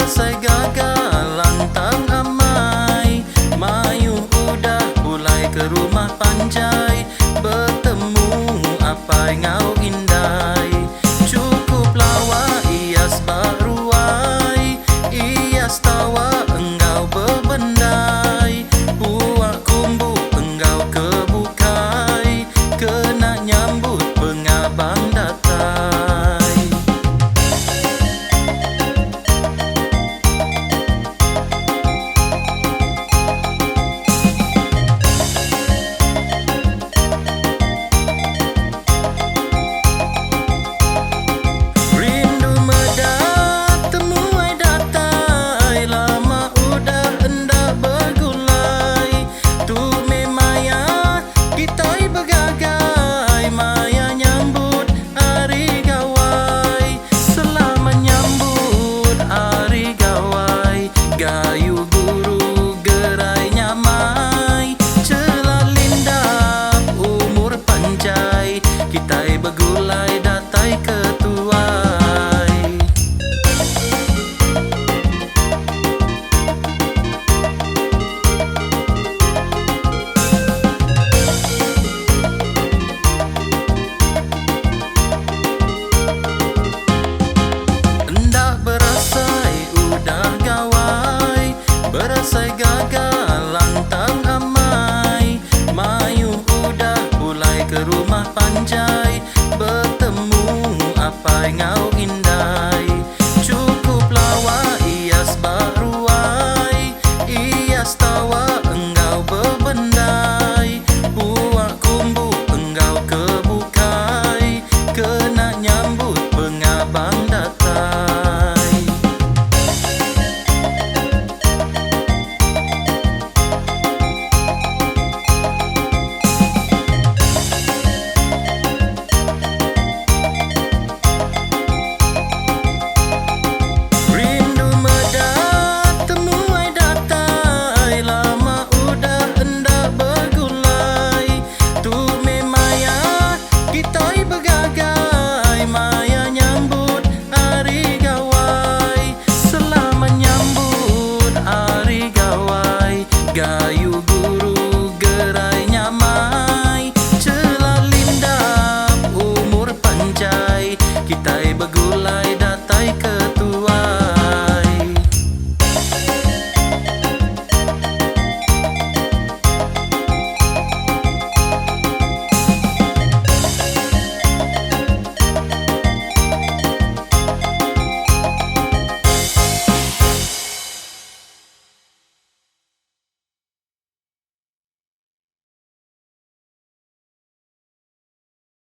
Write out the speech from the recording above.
Berasai gagal lantang amai, Mayu udah mulai ke rumah panjai, bertemu apa ngau indai. Cukup lawa ias baruai, ias tawa engkau berbendai. Puak kumbu engkau kebukai, kena nyambut pengabang datai. Rindu medat temuai datai, lama udah hendak bergulai. Tume maya kita bergagai, maya nyambut hari gawai. Selamat nyambut hari gawai, gayu guru gerai nyamai. Celal lindap umur panjai, kita bergulai datai ketuai. Hendak berasai udah gawai, berasai gagal lantang amai, Mayu udah mulai ke rumah panjai, bertemu apa ngau indai.